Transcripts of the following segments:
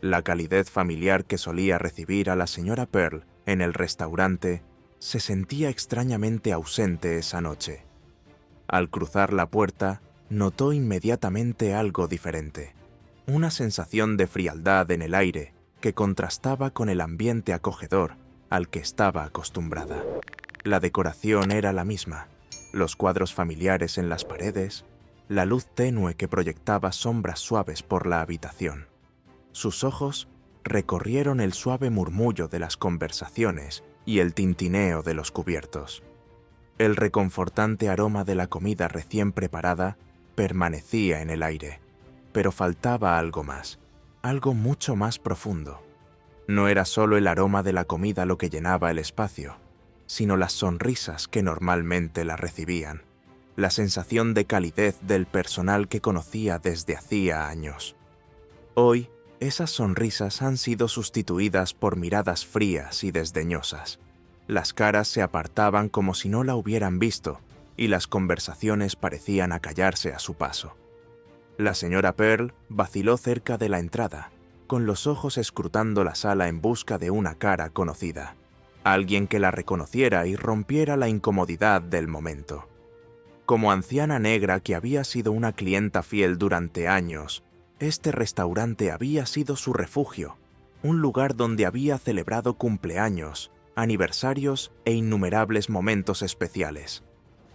La calidez familiar que solía recibir a la señora Pearl en el restaurante se sentía extrañamente ausente esa noche. Al cruzar la puerta, notó inmediatamente algo diferente. Una sensación de frialdad en el aire que contrastaba con el ambiente acogedor al que estaba acostumbrada. La decoración era la misma, los cuadros familiares en las paredes, la luz tenue que proyectaba sombras suaves por la habitación. Sus ojos recorrieron el suave murmullo de las conversaciones y el tintineo de los cubiertos. El reconfortante aroma de la comida recién preparada permanecía en el aire, pero faltaba algo más, algo mucho más profundo. No era solo el aroma de la comida lo que llenaba el espacio, sino las sonrisas que normalmente la recibían, la sensación de calidez del personal que conocía desde hacía años. Hoy, esas sonrisas han sido sustituidas por miradas frías y desdeñosas. Las caras se apartaban como si no la hubieran visto, y las conversaciones parecían acallarse a su paso. La señora Pearl vaciló cerca de la entrada, con los ojos escrutando la sala en busca de una cara conocida, alguien que la reconociera y rompiera la incomodidad del momento. Como anciana negra que había sido una clienta fiel durante años, este restaurante había sido su refugio, un lugar donde había celebrado cumpleaños, aniversarios e innumerables momentos especiales.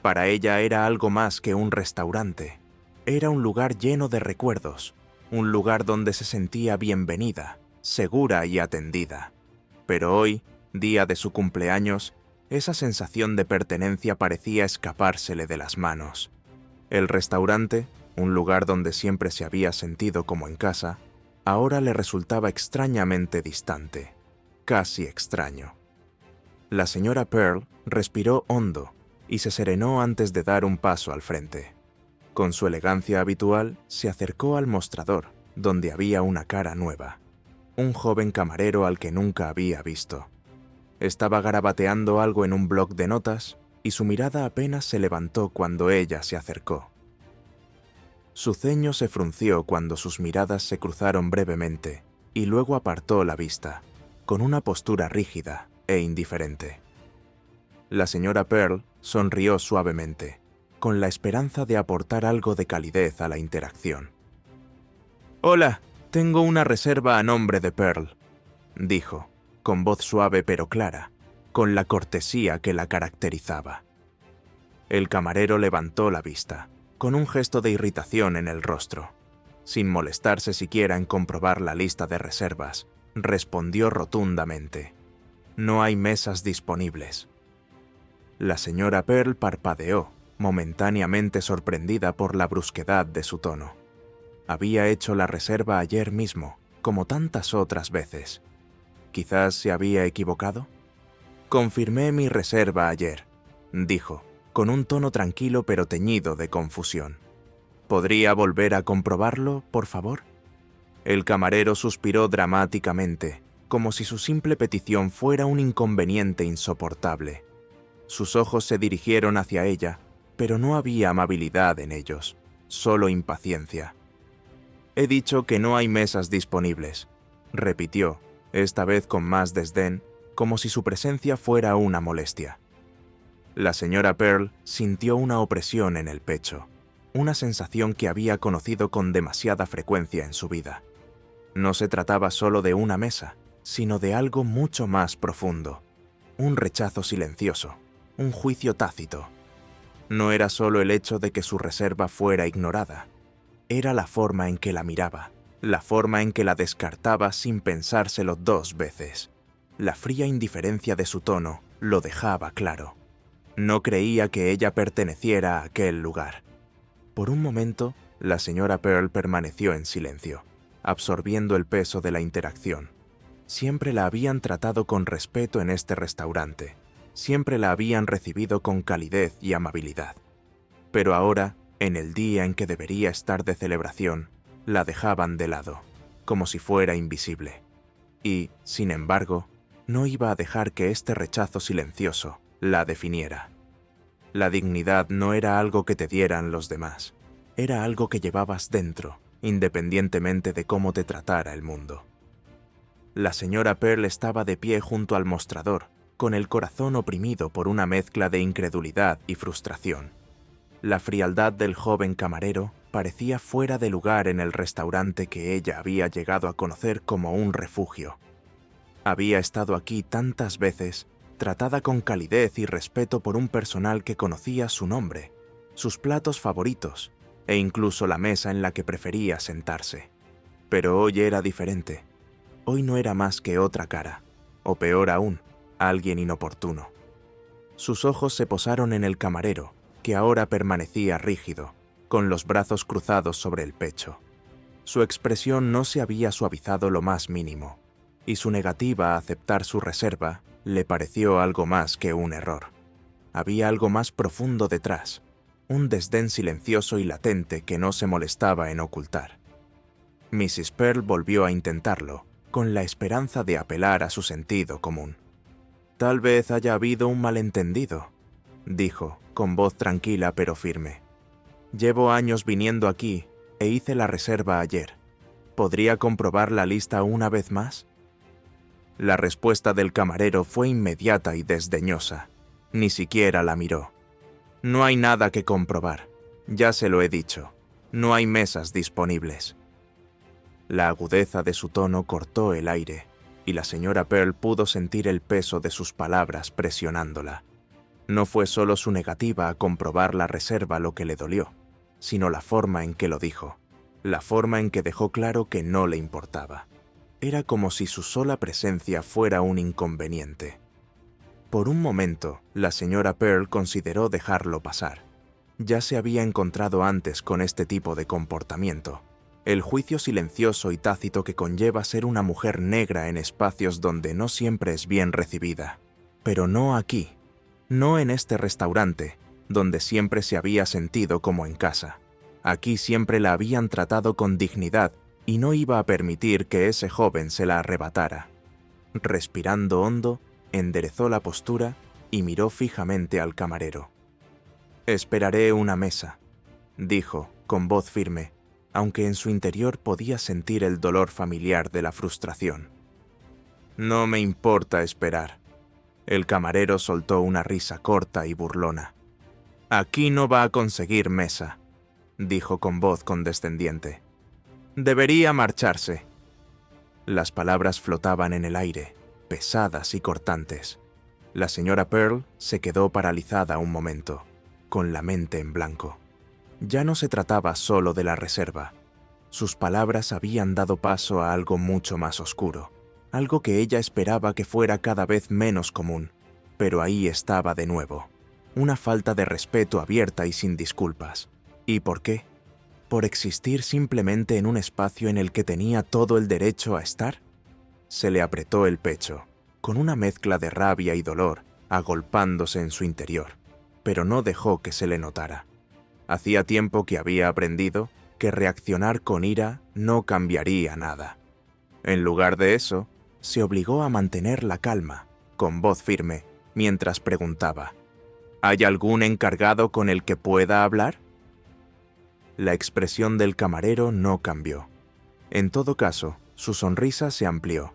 Para ella era algo más que un restaurante. Era un lugar lleno de recuerdos, un lugar donde se sentía bienvenida, segura y atendida. Pero hoy, día de su cumpleaños, esa sensación de pertenencia parecía escapársele de las manos. El restaurante, un lugar donde siempre se había sentido como en casa, ahora le resultaba extrañamente distante, casi extraño. La señora Pearl respiró hondo y se serenó antes de dar un paso al frente. Con su elegancia habitual, se acercó al mostrador, donde había una cara nueva, un joven camarero al que nunca había visto. Estaba garabateando algo en un bloc de notas y su mirada apenas se levantó cuando ella se acercó. Su ceño se frunció cuando sus miradas se cruzaron brevemente y luego apartó la vista, con una postura rígida e indiferente. La señora Pearl sonrió suavemente, con la esperanza de aportar algo de calidez a la interacción. «Hola, tengo una reserva a nombre de Pearl», dijo, con voz suave pero clara, con la cortesía que la caracterizaba. El camarero levantó la vista, con un gesto de irritación en el rostro. Sin molestarse siquiera en comprobar la lista de reservas, respondió rotundamente: «No hay mesas disponibles». La señora Pearl parpadeó, momentáneamente sorprendida por la brusquedad de su tono. Había hecho la reserva ayer mismo, como tantas otras veces. ¿Quizás se había equivocado? «Confirmé mi reserva ayer», dijo, con un tono tranquilo pero teñido de confusión. «¿Podría volver a comprobarlo, por favor?» El camarero suspiró dramáticamente, como si su simple petición fuera un inconveniente insoportable. Sus ojos se dirigieron hacia ella, pero no había amabilidad en ellos, solo impaciencia. «He dicho que no hay mesas disponibles», repitió, esta vez con más desdén, como si su presencia fuera una molestia. La señora Pearl sintió una opresión en el pecho, una sensación que había conocido con demasiada frecuencia en su vida. No se trataba solo de una mesa, sino de algo mucho más profundo, un rechazo silencioso, un juicio tácito. No era solo el hecho de que su reserva fuera ignorada, era la forma en que la miraba, la forma en que la descartaba sin pensárselo dos veces. La fría indiferencia de su tono lo dejaba claro. No creía que ella perteneciera a aquel lugar. Por un momento, la señora Pearl permaneció en silencio, absorbiendo el peso de la interacción. Siempre la habían tratado con respeto en este restaurante. Siempre la habían recibido con calidez y amabilidad. Pero ahora, en el día en que debería estar de celebración, la dejaban de lado, como si fuera invisible. Y, sin embargo, no iba a dejar que este rechazo silencioso la definiera. La dignidad no era algo que te dieran los demás, era algo que llevabas dentro, independientemente de cómo te tratara el mundo. La señora Pearl estaba de pie junto al mostrador, con el corazón oprimido por una mezcla de incredulidad y frustración. La frialdad del joven camarero parecía fuera de lugar en el restaurante que ella había llegado a conocer como un refugio. Había estado aquí tantas veces, tratada con calidez y respeto por un personal que conocía su nombre, sus platos favoritos e incluso la mesa en la que prefería sentarse. Pero hoy era diferente. Hoy no era más que otra cara, o peor aún, alguien inoportuno. Sus ojos se posaron en el camarero, que ahora permanecía rígido, con los brazos cruzados sobre el pecho. Su expresión no se había suavizado lo más mínimo, y su negativa a aceptar su reserva le pareció algo más que un error. Había algo más profundo detrás, un desdén silencioso y latente que no se molestaba en ocultar. Mrs. Pearl volvió a intentarlo, con la esperanza de apelar a su sentido común. «Tal vez haya habido un malentendido», dijo, con voz tranquila pero firme. «Llevo años viniendo aquí e hice la reserva ayer. ¿Podría comprobar la lista una vez más?» La respuesta del camarero fue inmediata y desdeñosa. Ni siquiera la miró. «No hay nada que comprobar. Ya se lo he dicho. No hay mesas disponibles». La agudeza de su tono cortó el aire, y la señora Pearl pudo sentir el peso de sus palabras presionándola. No fue solo su negativa a comprobar la reserva lo que le dolió, sino la forma en que lo dijo, la forma en que dejó claro que no le importaba. Era como si su sola presencia fuera un inconveniente. Por un momento, la señora Pearl consideró dejarlo pasar. Ya se había encontrado antes con este tipo de comportamiento. El juicio silencioso y tácito que conlleva ser una mujer negra en espacios donde no siempre es bien recibida. Pero no aquí, no en este restaurante, donde siempre se había sentido como en casa. Aquí siempre la habían tratado con dignidad y no iba a permitir que ese joven se la arrebatara. Respirando hondo, enderezó la postura y miró fijamente al camarero. «Esperaré una mesa», dijo, con voz firme, aunque en su interior podía sentir el dolor familiar de la frustración. «No me importa esperar». El camarero soltó una risa corta y burlona. «Aquí no va a conseguir mesa», dijo con voz condescendiente. «Debería marcharse». Las palabras flotaban en el aire, pesadas y cortantes. La señora Pearl se quedó paralizada un momento, con la mente en blanco. Ya no se trataba solo de la reserva. Sus palabras habían dado paso a algo mucho más oscuro, algo que ella esperaba que fuera cada vez menos común. Pero ahí estaba de nuevo, una falta de respeto abierta y sin disculpas. ¿Y por qué? ¿Por existir simplemente en un espacio en el que tenía todo el derecho a estar? Se le apretó el pecho, con una mezcla de rabia y dolor, agolpándose en su interior, pero no dejó que se le notara. Hacía tiempo que había aprendido que reaccionar con ira no cambiaría nada. En lugar de eso, se obligó a mantener la calma, con voz firme, mientras preguntaba: «¿Hay algún encargado con el que pueda hablar?» La expresión del camarero no cambió. En todo caso, su sonrisa se amplió.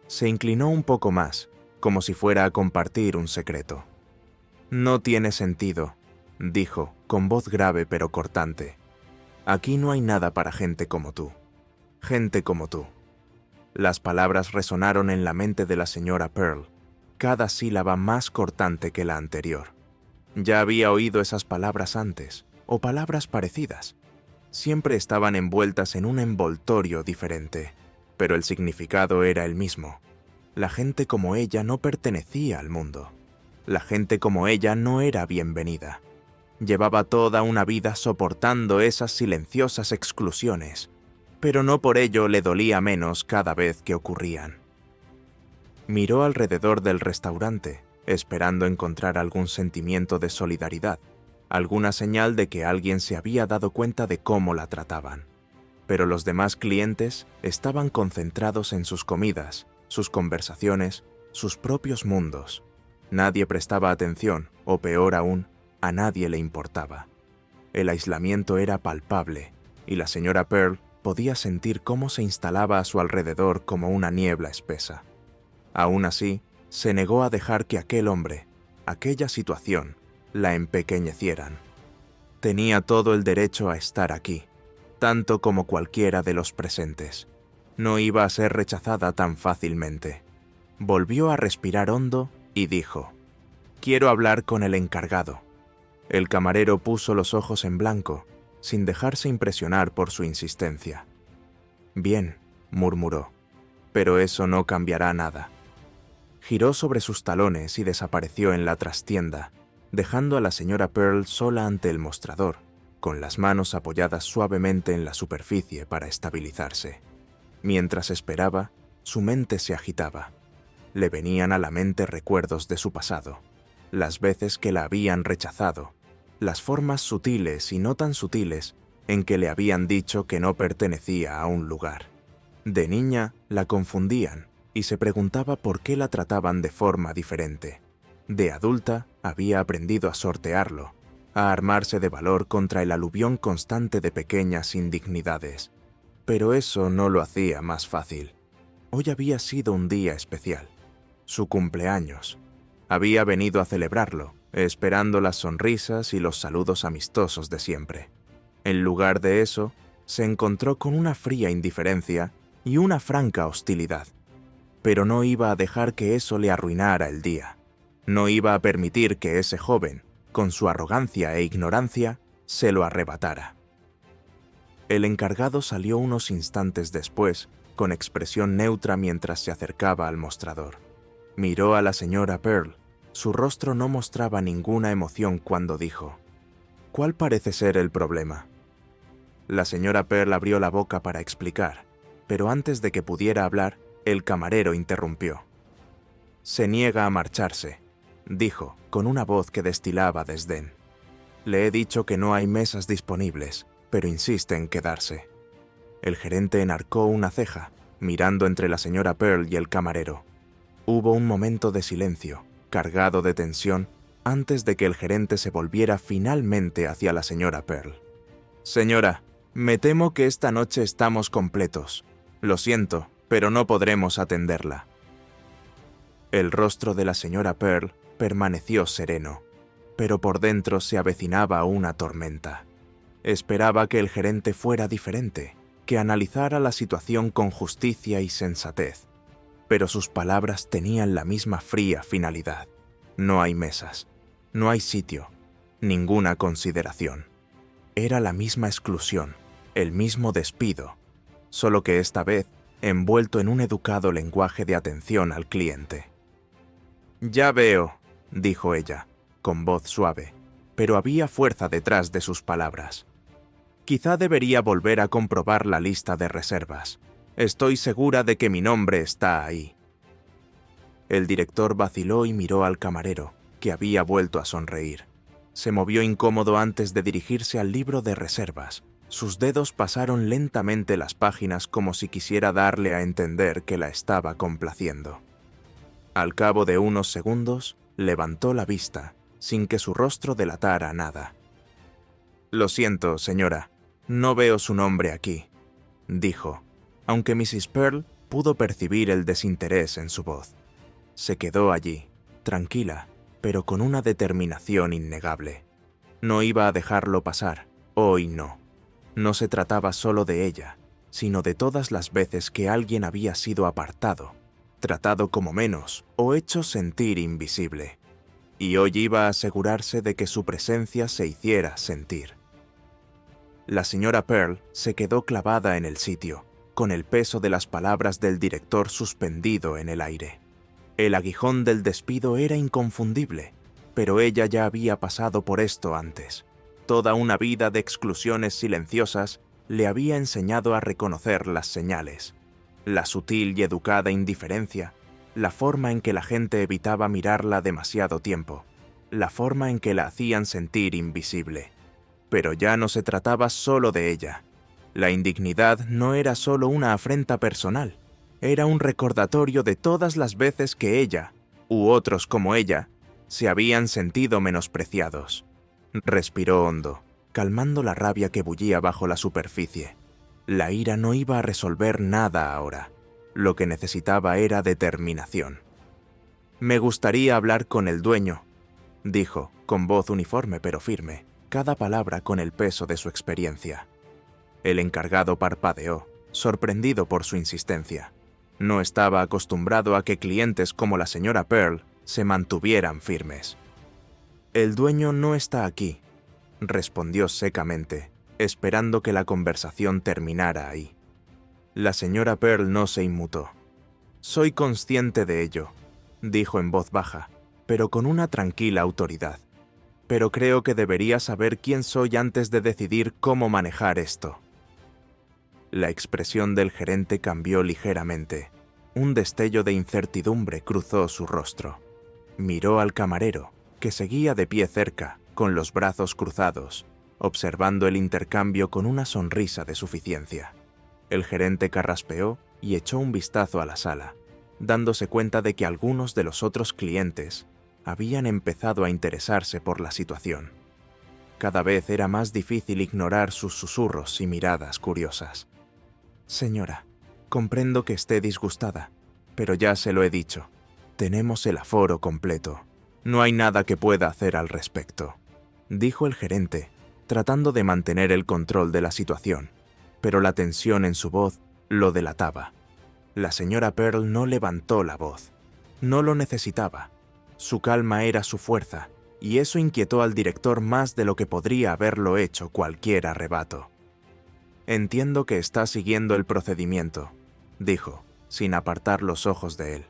Se inclinó un poco más, como si fuera a compartir un secreto. «No tiene sentido», dijo, con voz grave pero cortante. «Aquí no hay nada para gente como tú. Gente como tú». Las palabras resonaron en la mente de la señora Pearl, cada sílaba más cortante que la anterior. Ya había oído esas palabras antes, o palabras parecidas. Siempre estaban envueltas en un envoltorio diferente, pero el significado era el mismo. La gente como ella no pertenecía al mundo. La gente como ella no era bienvenida. Llevaba toda una vida soportando esas silenciosas exclusiones, pero no por ello le dolía menos cada vez que ocurrían. Miró alrededor del restaurante, esperando encontrar algún sentimiento de solidaridad, alguna señal de que alguien se había dado cuenta de cómo la trataban. Pero los demás clientes estaban concentrados en sus comidas, sus conversaciones, sus propios mundos. Nadie prestaba atención, o peor aún, a nadie le importaba. El aislamiento era palpable, y la señora Pearl podía sentir cómo se instalaba a su alrededor como una niebla espesa. Aún así, se negó a dejar que aquel hombre, aquella situación, la empequeñecieran. Tenía todo el derecho a estar aquí, tanto como cualquiera de los presentes. No iba a ser rechazada tan fácilmente. Volvió a respirar hondo y dijo: «Quiero hablar con el encargado». El camarero puso los ojos en blanco, sin dejarse impresionar por su insistencia. «Bien», murmuró, «pero eso no cambiará nada». Giró sobre sus talones y desapareció en la trastienda, dejando a la señora Pearl sola ante el mostrador, con las manos apoyadas suavemente en la superficie para estabilizarse. Mientras esperaba, su mente se agitaba. Le venían a la mente recuerdos de su pasado, las veces que la habían rechazado, las formas sutiles y no tan sutiles en que le habían dicho que no pertenecía a un lugar. De niña la confundían y se preguntaba por qué la trataban de forma diferente. De adulta había aprendido a sortearlo, a armarse de valor contra el aluvión constante de pequeñas indignidades. Pero eso no lo hacía más fácil. Hoy había sido un día especial, su cumpleaños. Había venido a celebrarlo, esperando las sonrisas y los saludos amistosos de siempre. En lugar de eso, se encontró con una fría indiferencia y una franca hostilidad. Pero no iba a dejar que eso le arruinara el día. No iba a permitir que ese joven, con su arrogancia e ignorancia, se lo arrebatara. El encargado salió unos instantes después, con expresión neutra mientras se acercaba al mostrador. Miró a la señora Pearl. Su rostro no mostraba ninguna emoción cuando dijo: «¿Cuál parece ser el problema?». La señora Pearl abrió la boca para explicar, pero antes de que pudiera hablar, el camarero interrumpió. «Se niega a marcharse», dijo, con una voz que destilaba desdén. «Le he dicho que no hay mesas disponibles, pero insiste en quedarse». El gerente enarcó una ceja, mirando entre la señora Pearl y el camarero. Hubo un momento de silencio, cargado de tensión, antes de que el gerente se volviera finalmente hacia la señora Pearl. «Señora, me temo que esta noche estamos completos. Lo siento, pero no podremos atenderla». El rostro de la señora Pearl permaneció sereno, pero por dentro se avecinaba una tormenta. Esperaba que el gerente fuera diferente, que analizara la situación con justicia y sensatez, pero sus palabras tenían la misma fría finalidad. No hay mesas, no hay sitio, ninguna consideración. Era la misma exclusión, el mismo despido, solo que esta vez envuelto en un educado lenguaje de atención al cliente. «Ya veo», dijo ella, con voz suave, pero había fuerza detrás de sus palabras. «Quizá debería volver a comprobar la lista de reservas. Estoy segura de que mi nombre está ahí». El director vaciló y miró al camarero, que había vuelto a sonreír. Se movió incómodo antes de dirigirse al libro de reservas. Sus dedos pasaron lentamente las páginas como si quisiera darle a entender que la estaba complaciendo. Al cabo de unos segundos, levantó la vista, sin que su rostro delatara nada. «Lo siento, señora, no veo su nombre aquí», dijo, aunque Mrs. Pearl pudo percibir el desinterés en su voz. Se quedó allí, tranquila, pero con una determinación innegable. No iba a dejarlo pasar, hoy no. No se trataba solo de ella, sino de todas las veces que alguien había sido apartado, tratado como menos o hecho sentir invisible. Y hoy iba a asegurarse de que su presencia se hiciera sentir. La señora Pearl se quedó clavada en el sitio, con el peso de las palabras del director suspendido en el aire. El aguijón del despido era inconfundible, pero ella ya había pasado por esto antes. Toda una vida de exclusiones silenciosas le había enseñado a reconocer las señales. La sutil y educada indiferencia, la forma en que la gente evitaba mirarla demasiado tiempo, la forma en que la hacían sentir invisible. Pero ya no se trataba solo de ella. La indignidad no era solo una afrenta personal, era un recordatorio de todas las veces que ella, u otros como ella, se habían sentido menospreciados. Respiró hondo, calmando la rabia que bullía bajo la superficie. La ira no iba a resolver nada ahora. Lo que necesitaba era determinación. «Me gustaría hablar con el dueño», dijo, con voz uniforme pero firme, cada palabra con el peso de su experiencia. El encargado parpadeó, sorprendido por su insistencia. No estaba acostumbrado a que clientes como la señora Pearl se mantuvieran firmes. «El dueño no está aquí», respondió secamente, esperando que la conversación terminara ahí. La señora Pearl no se inmutó. «Soy consciente de ello», dijo en voz baja, pero con una tranquila autoridad. «Pero creo que debería saber quién soy antes de decidir cómo manejar esto». La expresión del gerente cambió ligeramente. Un destello de incertidumbre cruzó su rostro. Miró al camarero, que seguía de pie cerca, con los brazos cruzados, observando el intercambio con una sonrisa de suficiencia. El gerente carraspeó y echó un vistazo a la sala, dándose cuenta de que algunos de los otros clientes habían empezado a interesarse por la situación. Cada vez era más difícil ignorar sus susurros y miradas curiosas. «Señora, comprendo que esté disgustada, pero ya se lo he dicho. Tenemos el aforo completo. No hay nada que pueda hacer al respecto», dijo el gerente, tratando de mantener el control de la situación, pero la tensión en su voz lo delataba. La señora Pearl no levantó la voz. No lo necesitaba. Su calma era su fuerza, y eso inquietó al director más de lo que podría haberlo hecho cualquier arrebato. «Entiendo que está siguiendo el procedimiento», dijo, sin apartar los ojos de él.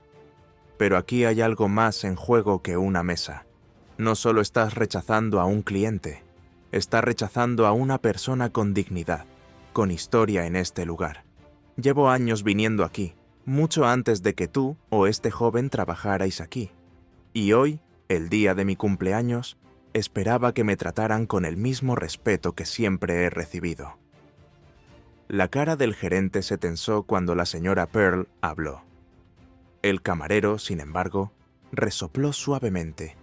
«Pero aquí hay algo más en juego que una mesa. No solo estás rechazando a un cliente, estás rechazando a una persona con dignidad, con historia en este lugar. Llevo años viniendo aquí, mucho antes de que tú o este joven trabajarais aquí. Y hoy, el día de mi cumpleaños, esperaba que me trataran con el mismo respeto que siempre he recibido». La cara del gerente se tensó cuando la señora Pearl habló. El camarero, sin embargo, resopló suavemente,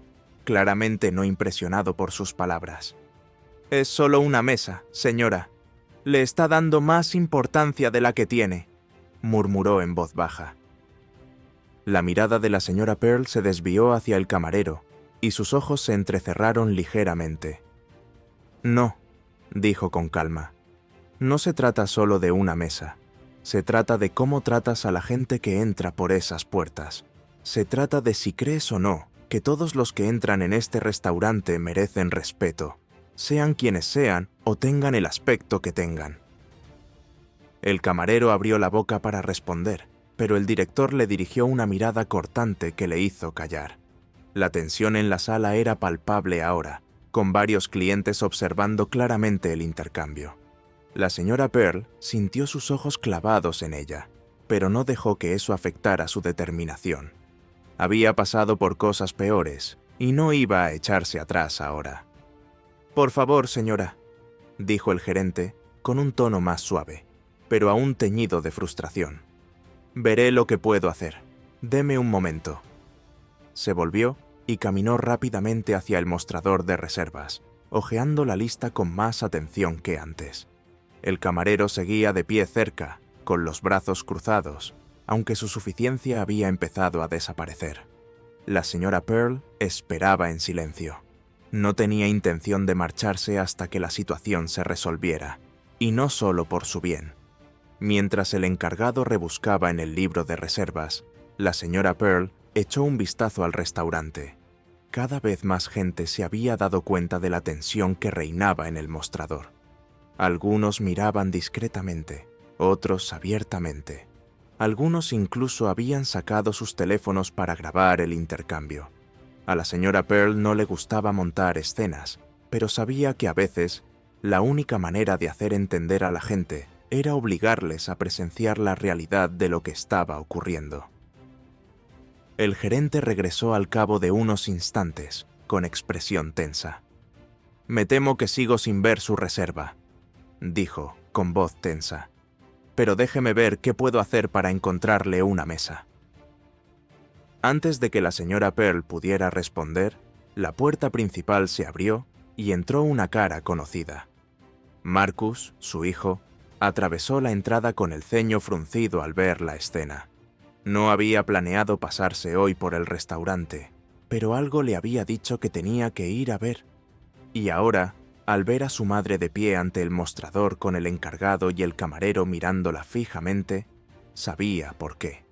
claramente no impresionado por sus palabras. «Es solo una mesa, señora. Le está dando más importancia de la que tiene», murmuró en voz baja. La mirada de la señora Pearl se desvió hacia el camarero y sus ojos se entrecerraron ligeramente. «No», dijo con calma. «No se trata solo de una mesa. Se trata de cómo tratas a la gente que entra por esas puertas. Se trata de si crees o no que todos los que entran en este restaurante merecen respeto, sean quienes sean o tengan el aspecto que tengan». El camarero abrió la boca para responder, pero el director le dirigió una mirada cortante que le hizo callar. La tensión en la sala era palpable ahora, con varios clientes observando claramente el intercambio. La señora Pearl sintió sus ojos clavados en ella, pero no dejó que eso afectara su determinación. Había pasado por cosas peores y no iba a echarse atrás ahora. «Por favor, señora», dijo el gerente con un tono más suave, pero aún teñido de frustración. «Veré lo que puedo hacer. Deme un momento». Se volvió y caminó rápidamente hacia el mostrador de reservas, hojeando la lista con más atención que antes. El camarero seguía de pie cerca, con los brazos cruzados, aunque su suficiencia había empezado a desaparecer. La señora Pearl esperaba en silencio. No tenía intención de marcharse hasta que la situación se resolviera, y no solo por su bien. Mientras el encargado rebuscaba en el libro de reservas, la señora Pearl echó un vistazo al restaurante. Cada vez más gente se había dado cuenta de la tensión que reinaba en el mostrador. Algunos miraban discretamente, otros abiertamente. Algunos incluso habían sacado sus teléfonos para grabar el intercambio. A la señora Pearl no le gustaba montar escenas, pero sabía que a veces la única manera de hacer entender a la gente era obligarles a presenciar la realidad de lo que estaba ocurriendo. El gerente regresó al cabo de unos instantes, con expresión tensa. «Me temo que sigo sin ver su reserva», dijo, con voz tensa. «Pero déjeme ver qué puedo hacer para encontrarle una mesa». Antes de que la señora Pearl pudiera responder, la puerta principal se abrió y entró una cara conocida. Marcus, su hijo, Atravesó la entrada con el ceño fruncido al ver la escena. No había planeado pasarse hoy por el restaurante, pero algo le había dicho que tenía que ir a ver. Y ahora, al ver a su madre de pie ante el mostrador con el encargado y el camarero mirándola fijamente, sabía por qué.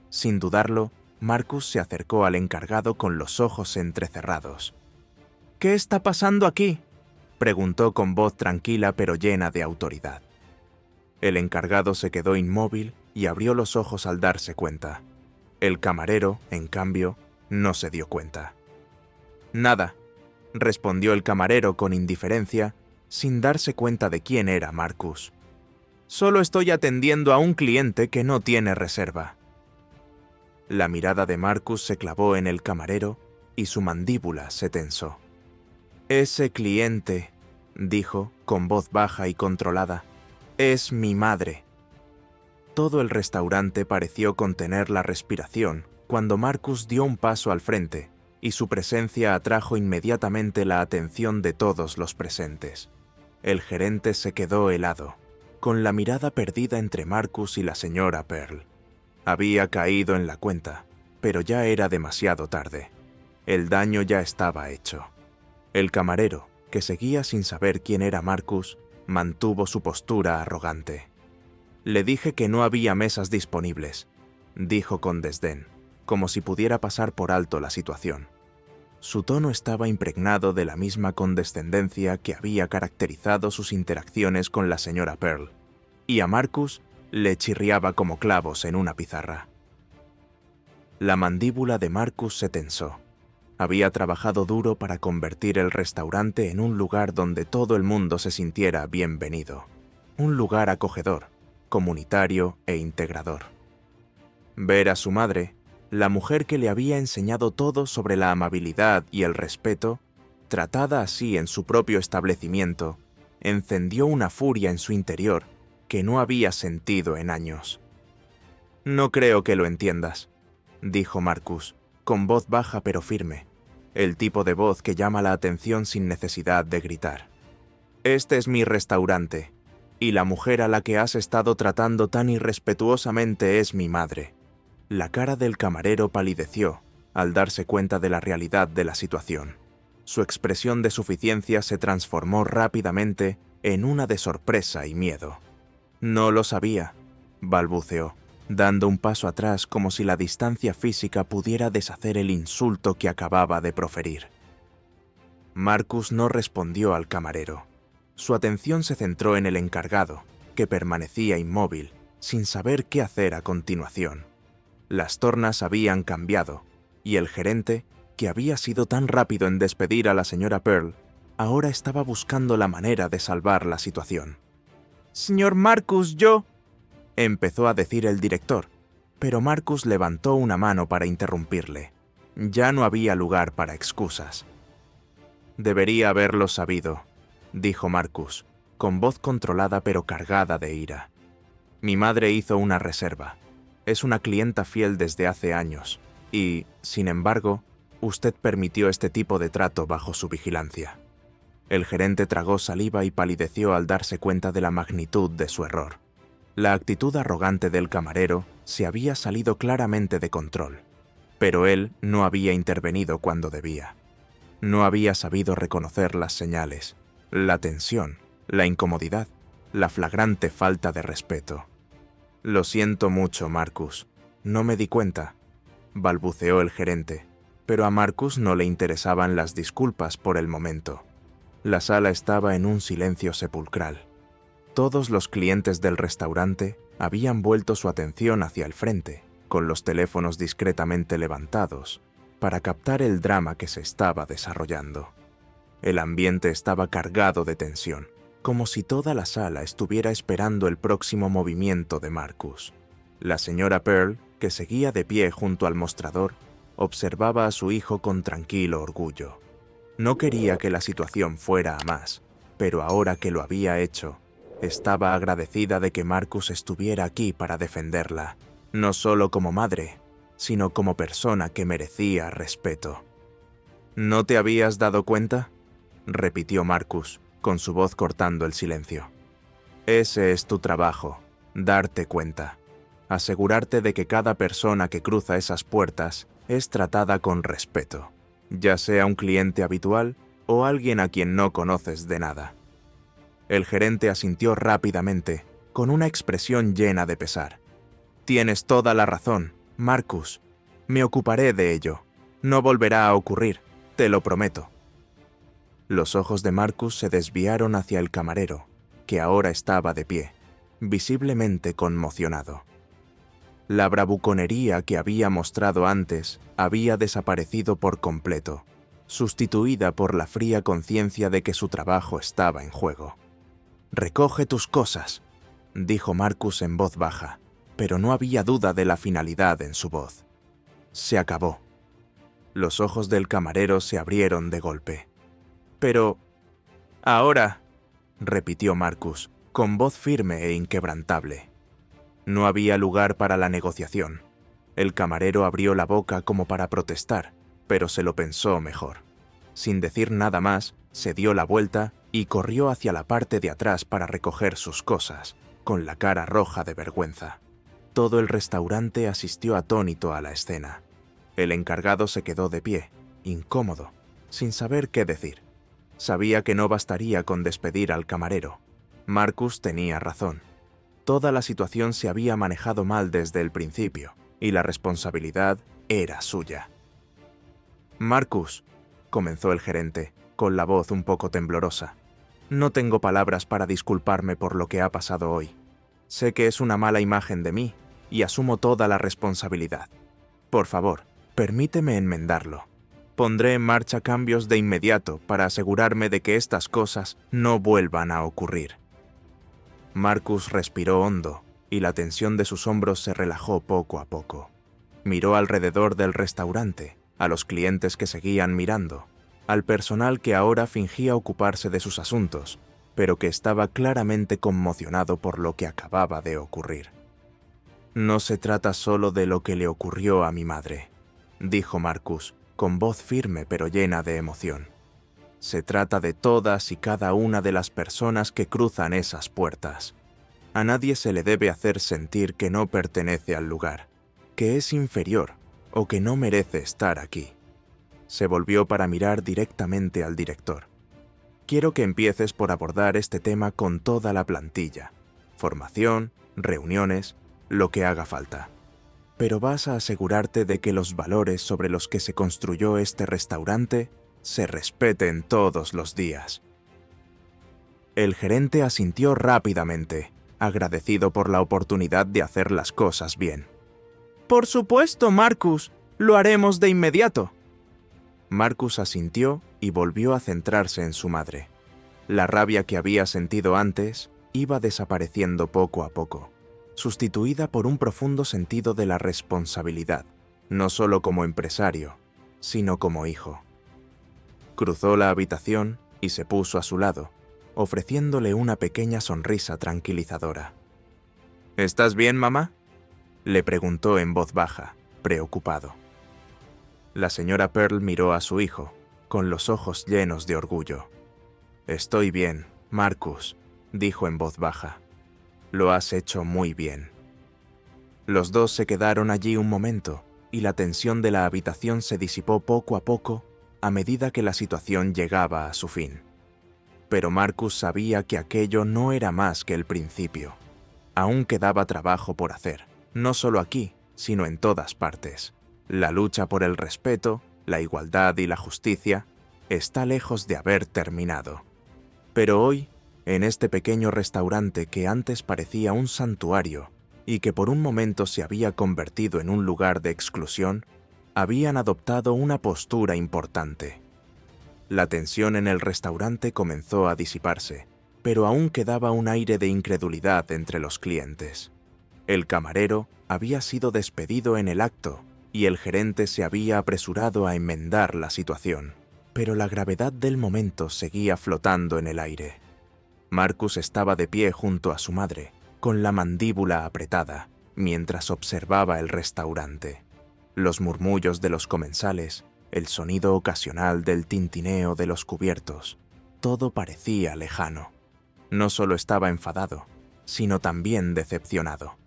Sin dudarlo, Marcus se acercó al encargado con los ojos entrecerrados. «¿Qué está pasando aquí?», preguntó con voz tranquila pero llena de autoridad. El encargado se quedó inmóvil y abrió los ojos al darse cuenta. El camarero, en cambio, no se dio cuenta. «Nada», respondió el camarero con indiferencia, sin darse cuenta de quién era Marcus. «Solo estoy atendiendo a un cliente que no tiene reserva». La mirada de Marcus se clavó en el camarero y su mandíbula se tensó. «Ese cliente», dijo, con voz baja y controlada, «es mi madre». Todo el restaurante pareció contener la respiración cuando Marcus dio un paso al frente y su presencia atrajo inmediatamente la atención de todos los presentes. El gerente se quedó helado, con la mirada perdida entre Marcus y la señora Pearl. Había caído en la cuenta, pero ya era demasiado tarde. El daño ya estaba hecho. El camarero, que seguía sin saber quién era Marcus, mantuvo su postura arrogante. «Le dije que no había mesas disponibles», dijo con desdén, como si pudiera pasar por alto la situación. Su tono estaba impregnado de la misma condescendencia que había caracterizado sus interacciones con la señora Pearl, y a Marcus le chirriaba como clavos en una pizarra. La mandíbula de Marcus se tensó. Había trabajado duro para convertir el restaurante en un lugar donde todo el mundo se sintiera bienvenido. Un lugar acogedor, comunitario e integrador. Ver a su madre, la mujer que le había enseñado todo sobre la amabilidad y el respeto, tratada así en su propio establecimiento, encendió una furia en su interior que no había sentido en años. «No creo que lo entiendas», dijo Marcus, con voz baja pero firme, el tipo de voz que llama la atención sin necesidad de gritar. «Este es mi restaurante, y la mujer a la que has estado tratando tan irrespetuosamente es mi madre». La cara del camarero palideció al darse cuenta de la realidad de la situación. Su expresión de suficiencia se transformó rápidamente en una de sorpresa y miedo. «No lo sabía», balbuceó, dando un paso atrás como si la distancia física pudiera deshacer el insulto que acababa de proferir. Marcus no respondió al camarero. Su atención se centró en el encargado, que permanecía inmóvil, sin saber qué hacer a continuación. Las tornas habían cambiado, y el gerente, que había sido tan rápido en despedir a la señora Pearl, ahora estaba buscando la manera de salvar la situación. «Señor Marcus, yo…», empezó a decir el director, pero Marcus levantó una mano para interrumpirle. Ya no había lugar para excusas. «Debería haberlo sabido», dijo Marcus, con voz controlada pero cargada de ira. «Mi madre hizo una reserva. Es una clienta fiel desde hace años, y, sin embargo, usted permitió este tipo de trato bajo su vigilancia». El gerente tragó saliva y palideció al darse cuenta de la magnitud de su error. La actitud arrogante del camarero se había salido claramente de control, pero él no había intervenido cuando debía. No había sabido reconocer las señales, la tensión, la incomodidad, la flagrante falta de respeto. «Lo siento mucho, Marcus. No me di cuenta», balbuceó el gerente, pero a Marcus no le interesaban las disculpas por el momento. La sala estaba en un silencio sepulcral. Todos los clientes del restaurante habían vuelto su atención hacia el frente, con los teléfonos discretamente levantados, para captar el drama que se estaba desarrollando. El ambiente estaba cargado de tensión, como si toda la sala estuviera esperando el próximo movimiento de Marcus. La señora Pearl, que seguía de pie junto al mostrador, observaba a su hijo con tranquilo orgullo. No quería que la situación fuera a más, pero ahora que lo había hecho, estaba agradecida de que Marcus estuviera aquí para defenderla, no solo como madre, sino como persona que merecía respeto. «¿No te habías dado cuenta?», repitió Marcus, con su voz cortando el silencio. Ese es tu trabajo, darte cuenta. Asegurarte de que cada persona que cruza esas puertas es tratada con respeto, ya sea un cliente habitual o alguien a quien no conoces de nada. El gerente asintió rápidamente, con una expresión llena de pesar. Tienes toda la razón, Marcus. Me ocuparé de ello. No volverá a ocurrir, te lo prometo. Los ojos de Marcus se desviaron hacia el camarero, que ahora estaba de pie, visiblemente conmocionado. La bravuconería que había mostrado antes había desaparecido por completo, sustituida por la fría conciencia de que su trabajo estaba en juego. «Recoge tus cosas», dijo Marcus en voz baja, pero no había duda de la finalidad en su voz. Se acabó. Los ojos del camarero se abrieron de golpe. «Pero... ahora», repitió Marcus, con voz firme e inquebrantable. No había lugar para la negociación. El camarero abrió la boca como para protestar, pero se lo pensó mejor. Sin decir nada más, se dio la vuelta y corrió hacia la parte de atrás para recoger sus cosas, con la cara roja de vergüenza. Todo el restaurante asistió atónito a la escena. El encargado se quedó de pie, incómodo, sin saber qué decir. Sabía que no bastaría con despedir al camarero. Marcus tenía razón. Toda la situación se había manejado mal desde el principio, y la responsabilidad era suya. «Marcus», comenzó el gerente, con la voz un poco temblorosa, «no tengo palabras para disculparme por lo que ha pasado hoy. Sé que es una mala imagen de mí, y asumo toda la responsabilidad. Por favor, permíteme enmendarlo. Pondré en marcha cambios de inmediato para asegurarme de que estas cosas no vuelvan a ocurrir». Marcus respiró hondo, y la tensión de sus hombros se relajó poco a poco. Miró alrededor del restaurante, a los clientes que seguían mirando, al personal que ahora fingía ocuparse de sus asuntos, pero que estaba claramente conmocionado por lo que acababa de ocurrir. «No se trata solo de lo que le ocurrió a mi madre», dijo Marcus, con voz firme pero llena de emoción. «Se trata de todas y cada una de las personas que cruzan esas puertas. A nadie se le debe hacer sentir que no pertenece al lugar, que es inferior o que no merece estar aquí». Se volvió para mirar directamente al director. «Quiero que empieces por abordar este tema con toda la plantilla. Formación, reuniones, lo que haga falta. Pero vas a asegurarte de que los valores sobre los que se construyó este restaurante se respeten todos los días». El gerente asintió rápidamente, agradecido por la oportunidad de hacer las cosas bien. «Por supuesto, Marcus, lo haremos de inmediato». Marcus asintió y volvió a centrarse en su madre. La rabia que había sentido antes iba desapareciendo poco a poco, sustituida por un profundo sentido de la responsabilidad, no solo como empresario, sino como hijo. Cruzó la habitación y se puso a su lado, ofreciéndole una pequeña sonrisa tranquilizadora. «¿Estás bien, mamá?», le preguntó en voz baja, preocupado. La señora Pearl miró a su hijo, con los ojos llenos de orgullo. «Estoy bien, Marcus», dijo en voz baja. «Lo has hecho muy bien». Los dos se quedaron allí un momento, y la tensión de la habitación se disipó poco a poco a medida que la situación llegaba a su fin. Pero Marcus sabía que aquello no era más que el principio. Aún quedaba trabajo por hacer, no solo aquí, sino en todas partes. La lucha por el respeto, la igualdad y la justicia está lejos de haber terminado. Pero hoy, en este pequeño restaurante que antes parecía un santuario y que por un momento se había convertido en un lugar de exclusión, habían adoptado una postura importante. La tensión en el restaurante comenzó a disiparse, pero aún quedaba un aire de incredulidad entre los clientes. El camarero había sido despedido en el acto y el gerente se había apresurado a enmendar la situación, pero la gravedad del momento seguía flotando en el aire. Marcus estaba de pie junto a su madre, con la mandíbula apretada, mientras observaba el restaurante. Los murmullos de los comensales, el sonido ocasional del tintineo de los cubiertos, todo parecía lejano. No solo estaba enfadado, sino también decepcionado.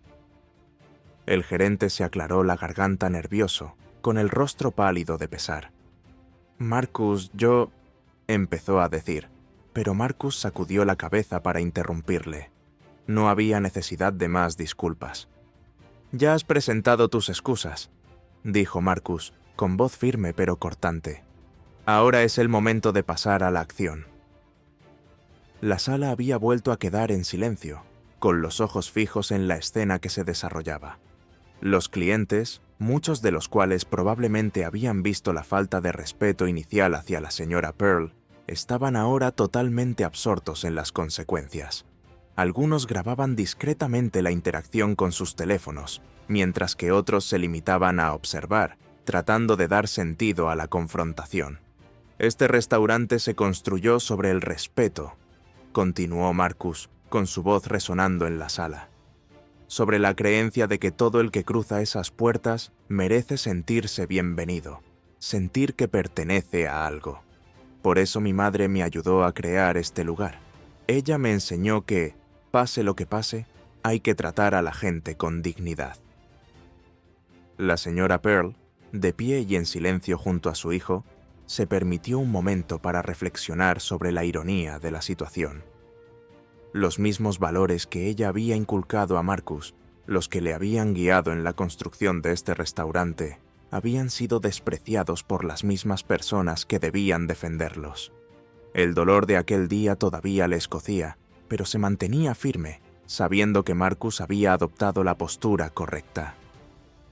El gerente se aclaró la garganta nervioso, con el rostro pálido de pesar. «Marcus, yo…», empezó a decir, pero Marcus sacudió la cabeza para interrumpirle. No había necesidad de más disculpas. «Ya has presentado tus excusas», dijo Marcus, con voz firme pero cortante. «Ahora es el momento de pasar a la acción». La sala había vuelto a quedar en silencio, con los ojos fijos en la escena que se desarrollaba. Los clientes, muchos de los cuales probablemente habían visto la falta de respeto inicial hacia la señora Pearl, estaban ahora totalmente absortos en las consecuencias. Algunos grababan discretamente la interacción con sus teléfonos, mientras que otros se limitaban a observar, tratando de dar sentido a la confrontación. «Este restaurante se construyó sobre el respeto», continuó Marcus, con su voz resonando en la sala. «Sobre la creencia de que todo el que cruza esas puertas merece sentirse bienvenido, sentir que pertenece a algo. Por eso mi madre me ayudó a crear este lugar. Ella me enseñó que, pase lo que pase, hay que tratar a la gente con dignidad». La señora Pearl, de pie y en silencio junto a su hijo, se permitió un momento para reflexionar sobre la ironía de la situación. Los mismos valores que ella había inculcado a Marcus, los que le habían guiado en la construcción de este restaurante, habían sido despreciados por las mismas personas que debían defenderlos. El dolor de aquel día todavía le escocía, pero se mantenía firme, sabiendo que Marcus había adoptado la postura correcta.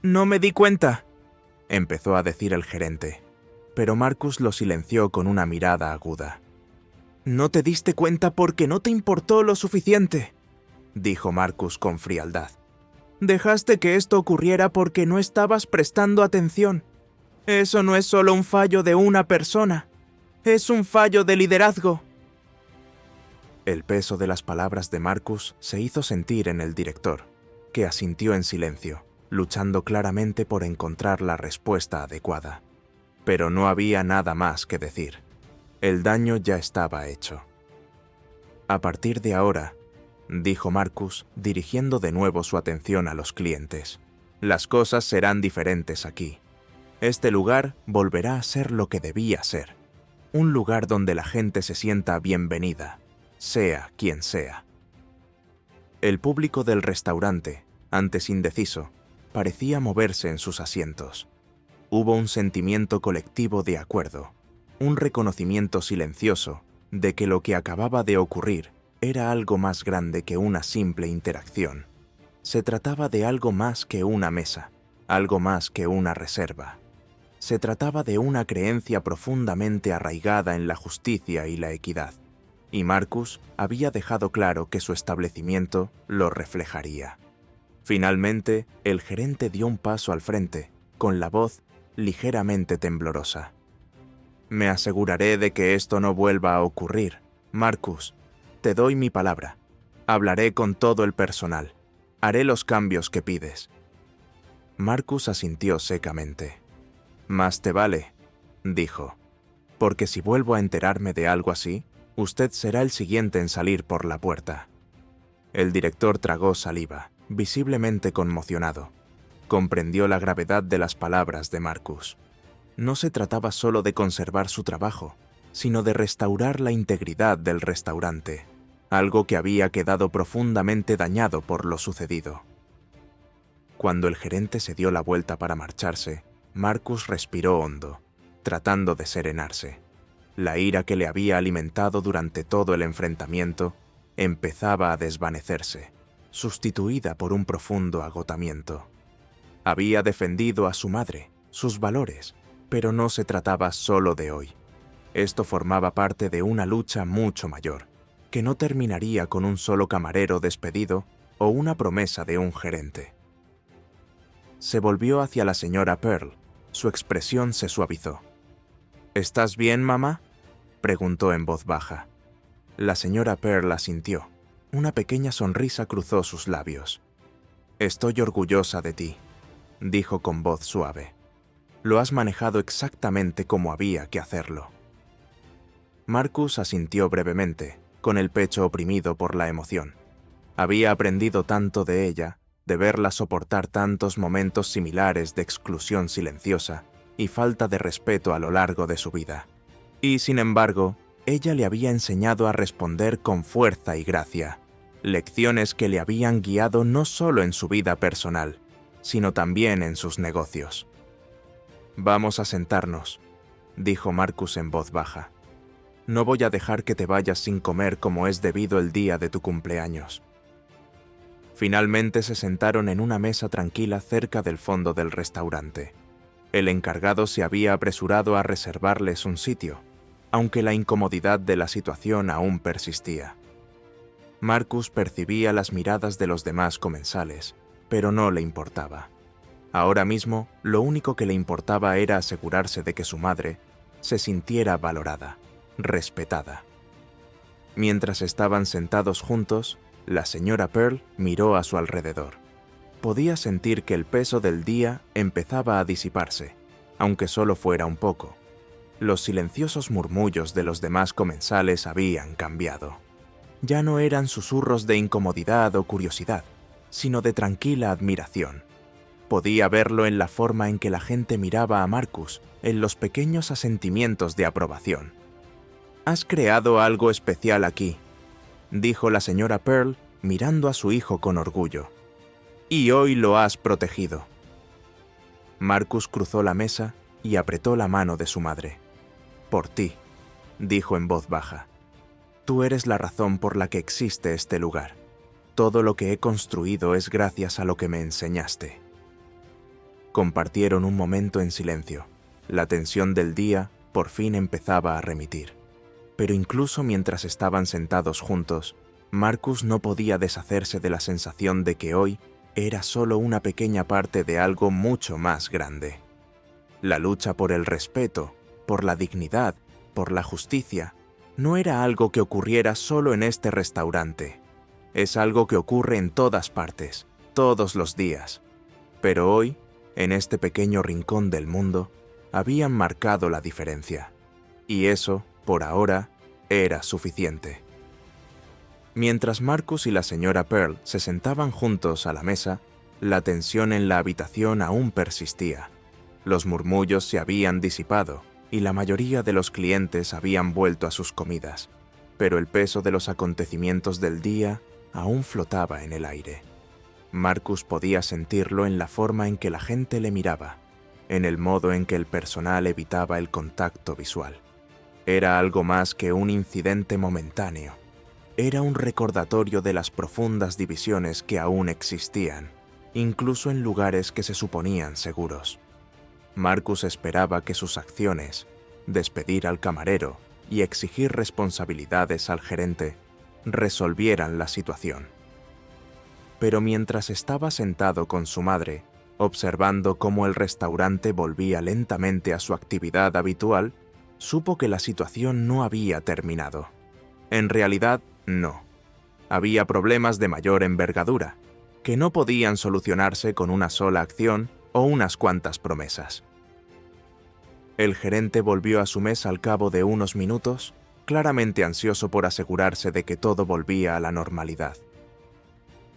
«No me di cuenta», empezó a decir el gerente, pero Marcus lo silenció con una mirada aguda. «No te diste cuenta porque no te importó lo suficiente», dijo Marcus con frialdad. «Dejaste que esto ocurriera porque no estabas prestando atención. Eso no es solo un fallo de una persona, es un fallo de liderazgo». El peso de las palabras de Marcus se hizo sentir en el director, que asintió en silencio, luchando claramente por encontrar la respuesta adecuada. Pero no había nada más que decir. El daño ya estaba hecho. «A partir de ahora», dijo Marcus, dirigiendo de nuevo su atención a los clientes, «las cosas serán diferentes aquí. Este lugar volverá a ser lo que debía ser. Un lugar donde la gente se sienta bienvenida, sea quien sea». El público del restaurante, antes indeciso, parecía moverse en sus asientos. Hubo un sentimiento colectivo de acuerdo, un reconocimiento silencioso de que lo que acababa de ocurrir era algo más grande que una simple interacción. Se trataba de algo más que una mesa, algo más que una reserva. Se trataba de una creencia profundamente arraigada en la justicia y la equidad, y Marcus había dejado claro que su establecimiento lo reflejaría. Finalmente, el gerente dio un paso al frente, con la voz ligeramente temblorosa. «Me aseguraré de que esto no vuelva a ocurrir, Marcus. Te doy mi palabra. Hablaré con todo el personal. Haré los cambios que pides». Marcus asintió secamente. «Más te vale», dijo, «porque si vuelvo a enterarme de algo así, usted será el siguiente en salir por la puerta». El director tragó saliva, visiblemente conmocionado. Comprendió la gravedad de las palabras de Marcus. No se trataba solo de conservar su trabajo, sino de restaurar la integridad del restaurante, algo que había quedado profundamente dañado por lo sucedido. Cuando el gerente se dio la vuelta para marcharse, Marcus respiró hondo, tratando de serenarse. La ira que le había alimentado durante todo el enfrentamiento empezaba a desvanecerse, sustituida por un profundo agotamiento. Había defendido a su madre, sus valores, pero no se trataba solo de hoy. Esto formaba parte de una lucha mucho mayor, que no terminaría con un solo camarero despedido o una promesa de un gerente. Se volvió hacia la señora Pearl. Su expresión se suavizó. «¿Estás bien, mamá?», preguntó en voz baja. La señora Pearl asintió. Una pequeña sonrisa cruzó sus labios. «Estoy orgullosa de ti», dijo con voz suave. «Lo has manejado exactamente como había que hacerlo». Marcus asintió brevemente, con el pecho oprimido por la emoción. Había aprendido tanto de ella, de verla soportar tantos momentos similares de exclusión silenciosa y falta de respeto a lo largo de su vida. Y, sin embargo, ella le había enseñado a responder con fuerza y gracia, lecciones que le habían guiado no solo en su vida personal, sino también en sus negocios. «Vamos a sentarnos», dijo Marcus en voz baja. «No voy a dejar que te vayas sin comer como es debido el día de tu cumpleaños». Finalmente se sentaron en una mesa tranquila cerca del fondo del restaurante. El encargado se había apresurado a reservarles un sitio, aunque la incomodidad de la situación aún persistía. Marcus percibía las miradas de los demás comensales, pero no le importaba. Ahora mismo, lo único que le importaba era asegurarse de que su madre se sintiera valorada, respetada. Mientras estaban sentados juntos, la señora Pearl miró a su alrededor. Podía sentir que el peso del día empezaba a disiparse, aunque solo fuera un poco. Los silenciosos murmullos de los demás comensales habían cambiado. Ya no eran susurros de incomodidad o curiosidad, sino de tranquila admiración. Podía verlo en la forma en que la gente miraba a Marcus, en los pequeños asentimientos de aprobación. «Has creado algo especial aquí», dijo la señora Pearl, mirando a su hijo con orgullo. «Y hoy lo has protegido». Marcus cruzó la mesa y apretó la mano de su madre. «Por ti», dijo en voz baja. «Tú eres la razón por la que existe este lugar. Todo lo que he construido es gracias a lo que me enseñaste». Compartieron un momento en silencio. La tensión del día por fin empezaba a remitir. Pero incluso mientras estaban sentados juntos, Marcus no podía deshacerse de la sensación de que hoy era solo una pequeña parte de algo mucho más grande. La lucha por el respeto, por la dignidad, por la justicia, no era algo que ocurriera solo en este restaurante. Es algo que ocurre en todas partes, todos los días. Pero hoy, en este pequeño rincón del mundo, habían marcado la diferencia. Y eso, por ahora, era suficiente. Mientras Marcus y la señora Pearl se sentaban juntos a la mesa, la tensión en la habitación aún persistía. Los murmullos se habían disipado y la mayoría de los clientes habían vuelto a sus comidas, pero el peso de los acontecimientos del día aún flotaba en el aire. Marcus podía sentirlo en la forma en que la gente le miraba, en el modo en que el personal evitaba el contacto visual. Era algo más que un incidente momentáneo. Era un recordatorio de las profundas divisiones que aún existían, incluso en lugares que se suponían seguros. Marcus esperaba que sus acciones, despedir al camarero y exigir responsabilidades al gerente, resolvieran la situación. Pero mientras estaba sentado con su madre, observando cómo el restaurante volvía lentamente a su actividad habitual, supo que la situación no había terminado. En realidad, no. Había problemas de mayor envergadura, que no podían solucionarse con una sola acción o unas cuantas promesas. El gerente volvió a su mesa al cabo de unos minutos, claramente ansioso por asegurarse de que todo volvía a la normalidad.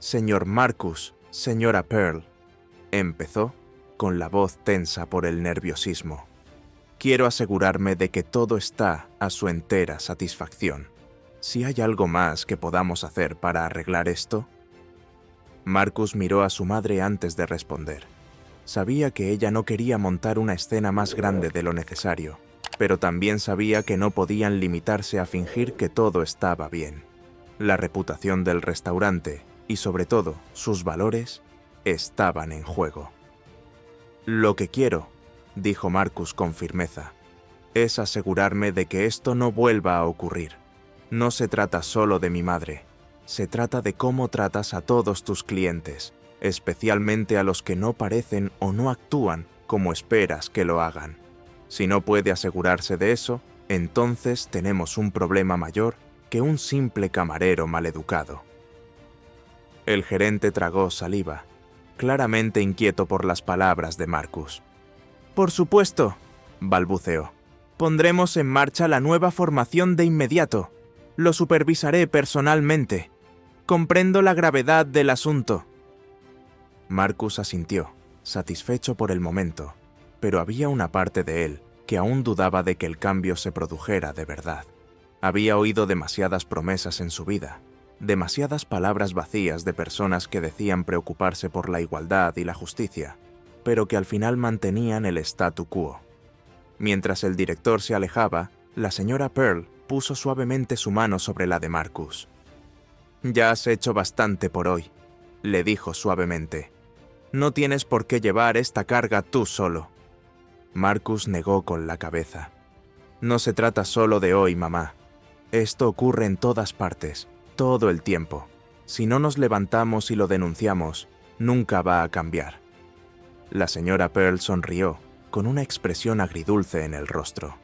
«Señor Marcus, señora Pearl», empezó, con la voz tensa por el nerviosismo. «Quiero asegurarme de que todo está a su entera satisfacción. Si hay algo más que podamos hacer para arreglar esto». Marcus miró a su madre antes de responder. Sabía que ella no quería montar una escena más grande de lo necesario, pero también sabía que no podían limitarse a fingir que todo estaba bien. La reputación del restaurante, y sobre todo sus valores, estaban en juego. «Lo que quiero», dijo Marcus con firmeza, «es asegurarme de que esto no vuelva a ocurrir. No se trata solo de mi madre, se trata de cómo tratas a todos tus clientes, especialmente a los que no parecen o no actúan como esperas que lo hagan. Si no puede asegurarse de eso, entonces tenemos un problema mayor que un simple camarero maleducado». El gerente tragó saliva, claramente inquieto por las palabras de Marcus. «Por supuesto», balbuceó. «Pondremos en marcha la nueva formación de inmediato. Lo supervisaré personalmente». Comprendo la gravedad del asunto. Marcus asintió, satisfecho por el momento, pero había una parte de él que aún dudaba de que el cambio se produjera de verdad. Había oído demasiadas promesas en su vida, demasiadas palabras vacías de personas que decían preocuparse por la igualdad y la justicia, pero que al final mantenían el statu quo. Mientras el director se alejaba, la señora Pearl puso suavemente su mano sobre la de Marcus. «Ya has hecho bastante por hoy», le dijo suavemente. «No tienes por qué llevar esta carga tú solo». Marcus negó con la cabeza. «No se trata solo de hoy, mamá. Esto ocurre en todas partes, todo el tiempo. Si no nos levantamos y lo denunciamos, nunca va a cambiar». La señora Pearl sonrió, con una expresión agridulce en el rostro.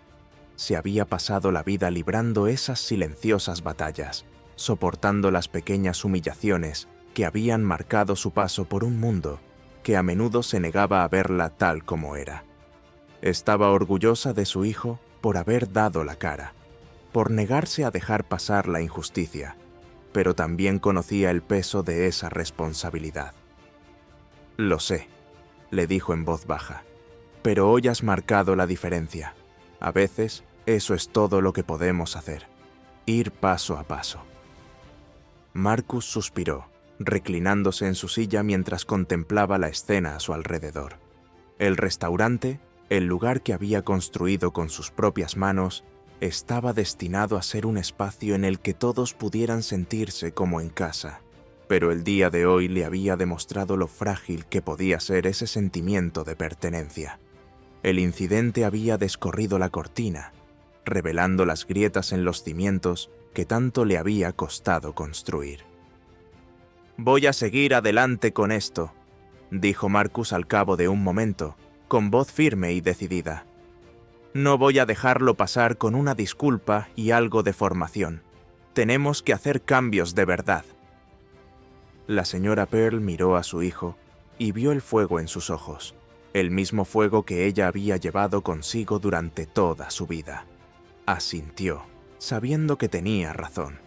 Se había pasado la vida librando esas silenciosas batallas, soportando las pequeñas humillaciones que habían marcado su paso por un mundo que a menudo se negaba a verla tal como era. Estaba orgullosa de su hijo por haber dado la cara, por negarse a dejar pasar la injusticia, pero también conocía el peso de esa responsabilidad. «Lo sé», le dijo en voz baja, «pero hoy has marcado la diferencia. A veces, eso es todo lo que podemos hacer, ir paso a paso». Marcus suspiró, reclinándose en su silla mientras contemplaba la escena a su alrededor. El restaurante, el lugar que había construido con sus propias manos, estaba destinado a ser un espacio en el que todos pudieran sentirse como en casa, pero el día de hoy le había demostrado lo frágil que podía ser ese sentimiento de pertenencia. El incidente había descorrido la cortina, revelando las grietas en los cimientos que tanto le había costado construir. «Voy a seguir adelante con esto», dijo Marcus al cabo de un momento, con voz firme y decidida. «No voy a dejarlo pasar con una disculpa y algo de formación. Tenemos que hacer cambios de verdad». La señora Pearl miró a su hijo y vio el fuego en sus ojos, el mismo fuego que ella había llevado consigo durante toda su vida. Asintió, sabiendo que tenía razón.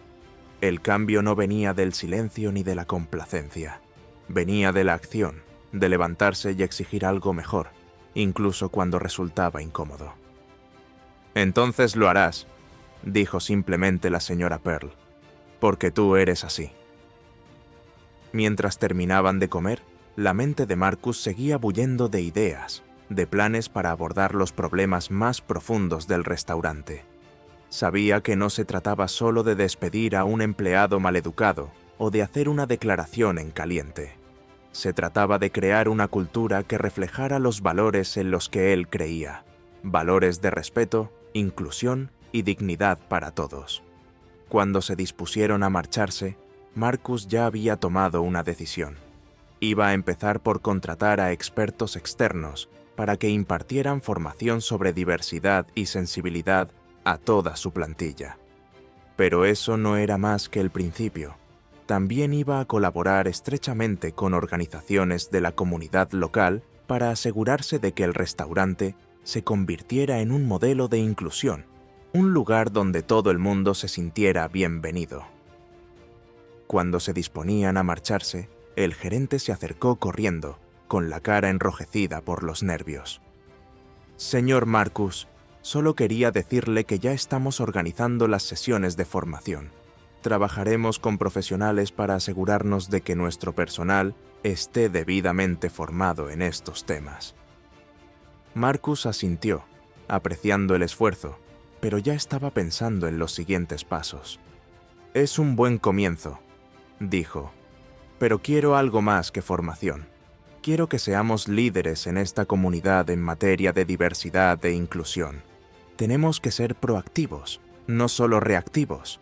El cambio no venía del silencio ni de la complacencia. Venía de la acción, de levantarse y exigir algo mejor, incluso cuando resultaba incómodo. «Entonces lo harás», dijo simplemente la señora Pearl, «porque tú eres así». Mientras terminaban de comer, la mente de Marcus seguía bullendo de ideas, de planes para abordar los problemas más profundos del restaurante. Sabía que no se trataba solo de despedir a un empleado maleducado o de hacer una declaración en caliente. Se trataba de crear una cultura que reflejara los valores en los que él creía, valores de respeto, inclusión y dignidad para todos. Cuando se dispusieron a marcharse, Marcus ya había tomado una decisión. Iba a empezar por contratar a expertos externos para que impartieran formación sobre diversidad y sensibilidad a toda su plantilla. Pero eso no era más que el principio. También iba a colaborar estrechamente con organizaciones de la comunidad local para asegurarse de que el restaurante se convirtiera en un modelo de inclusión, un lugar donde todo el mundo se sintiera bienvenido. Cuando se disponían a marcharse, el gerente se acercó corriendo, con la cara enrojecida por los nervios. «Señor Marcus, solo quería decirle que ya estamos organizando las sesiones de formación. Trabajaremos con profesionales para asegurarnos de que nuestro personal esté debidamente formado en estos temas». Marcus asintió, apreciando el esfuerzo, pero ya estaba pensando en los siguientes pasos. «Es un buen comienzo», dijo, «pero quiero algo más que formación. Quiero que seamos líderes en esta comunidad en materia de diversidad e inclusión. Tenemos que ser proactivos, no solo reactivos».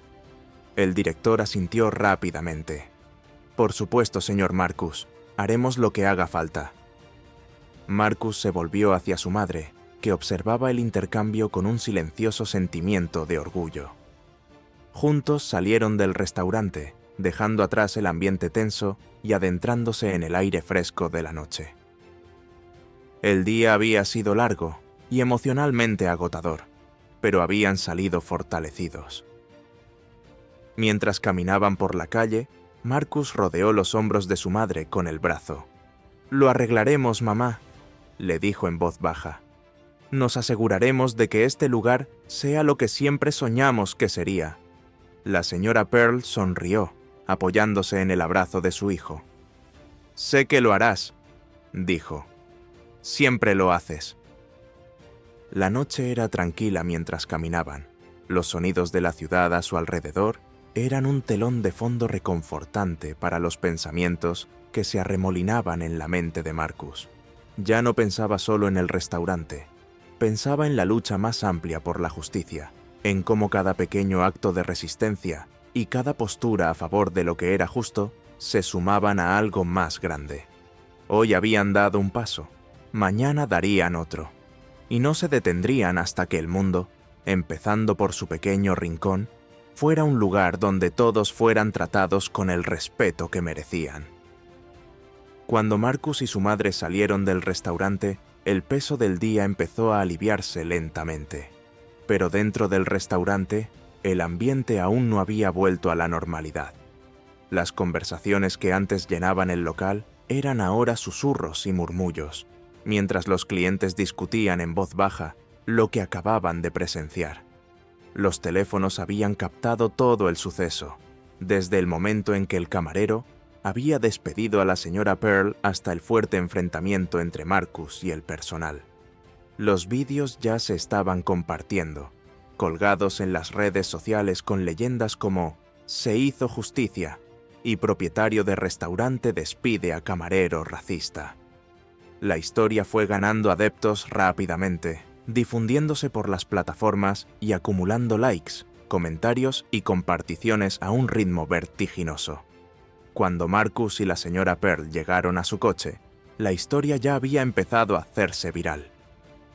El director asintió rápidamente. «Por supuesto, señor Marcus, haremos lo que haga falta». Marcus se volvió hacia su madre, que observaba el intercambio con un silencioso sentimiento de orgullo. Juntos salieron del restaurante, dejando atrás el ambiente tenso y adentrándose en el aire fresco de la noche. El día había sido largo y emocionalmente agotador, pero habían salido fortalecidos. Mientras caminaban por la calle, Marcus rodeó los hombros de su madre con el brazo. «Lo arreglaremos, mamá», le dijo en voz baja. «Nos aseguraremos de que este lugar sea lo que siempre soñamos que sería». La señora Pearl sonrió, apoyándose en el abrazo de su hijo. «Sé que lo harás», dijo. «Siempre lo haces». La noche era tranquila mientras caminaban. Los sonidos de la ciudad a su alrededor eran un telón de fondo reconfortante para los pensamientos que se arremolinaban en la mente de Marcus. Ya no pensaba solo en el restaurante. Pensaba en la lucha más amplia por la justicia, en cómo cada pequeño acto de resistencia y cada postura a favor de lo que era justo se sumaban a algo más grande. Hoy habían dado un paso, mañana darían otro, y no se detendrían hasta que el mundo, empezando por su pequeño rincón, fuera un lugar donde todos fueran tratados con el respeto que merecían. Cuando Marcus y su madre salieron del restaurante, el peso del día empezó a aliviarse lentamente. Pero dentro del restaurante, el ambiente aún no había vuelto a la normalidad. Las conversaciones que antes llenaban el local eran ahora susurros y murmullos, mientras los clientes discutían en voz baja lo que acababan de presenciar. Los teléfonos habían captado todo el suceso, desde el momento en que el camarero había despedido a la señora Pearl hasta el fuerte enfrentamiento entre Marcus y el personal. Los vídeos ya se estaban compartiendo, colgados en las redes sociales con leyendas como «Se hizo justicia» y «Propietario de restaurante despide a camarero racista». La historia fue ganando adeptos rápidamente, difundiéndose por las plataformas y acumulando likes, comentarios y comparticiones a un ritmo vertiginoso. Cuando Marcus y la señora Pearl llegaron a su coche, la historia ya había empezado a hacerse viral.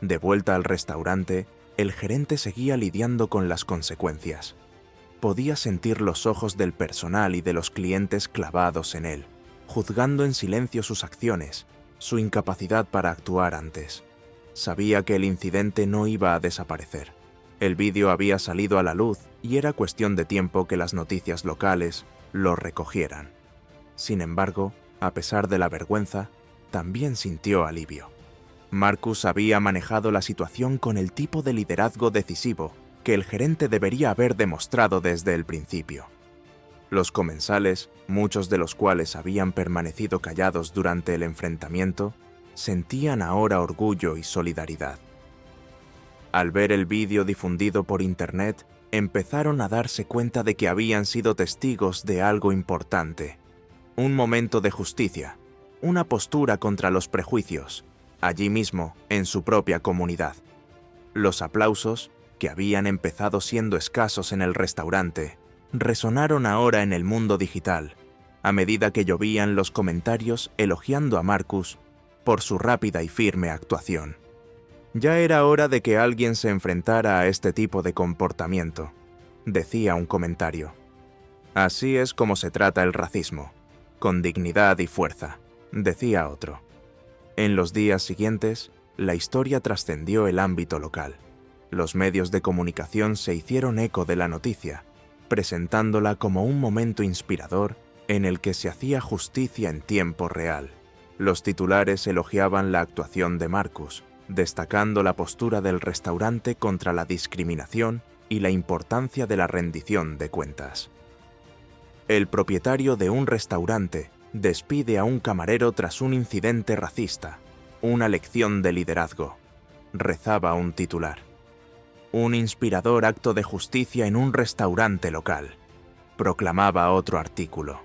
De vuelta al restaurante, el gerente seguía lidiando con las consecuencias. Podía sentir los ojos del personal y de los clientes clavados en él, juzgando en silencio sus acciones, su incapacidad para actuar antes. Sabía que el incidente no iba a desaparecer. El vídeo había salido a la luz y era cuestión de tiempo que las noticias locales lo recogieran. Sin embargo, a pesar de la vergüenza, también sintió alivio. Marcus había manejado la situación con el tipo de liderazgo decisivo que el gerente debería haber demostrado desde el principio. Los comensales, muchos de los cuales habían permanecido callados durante el enfrentamiento, sentían ahora orgullo y solidaridad. Al ver el vídeo difundido por internet, empezaron a darse cuenta de que habían sido testigos de algo importante. Un momento de justicia, una postura contra los prejuicios, allí mismo, en su propia comunidad. Los aplausos, que habían empezado siendo escasos en el restaurante, resonaron ahora en el mundo digital, a medida que llovían los comentarios elogiando a Marcus por su rápida y firme actuación. Ya era hora de que alguien se enfrentara a este tipo de comportamiento, decía un comentario. Así es como se trata el racismo, con dignidad y fuerza, decía otro. En los días siguientes, la historia trascendió el ámbito local. Los medios de comunicación se hicieron eco de la noticia, presentándola como un momento inspirador en el que se hacía justicia en tiempo real. Los titulares elogiaban la actuación de Marcus, destacando la postura del restaurante contra la discriminación y la importancia de la rendición de cuentas. El propietario de un restaurante despide a un camarero tras un incidente racista. Una lección de liderazgo, rezaba un titular. Un inspirador acto de justicia en un restaurante local, proclamaba otro artículo.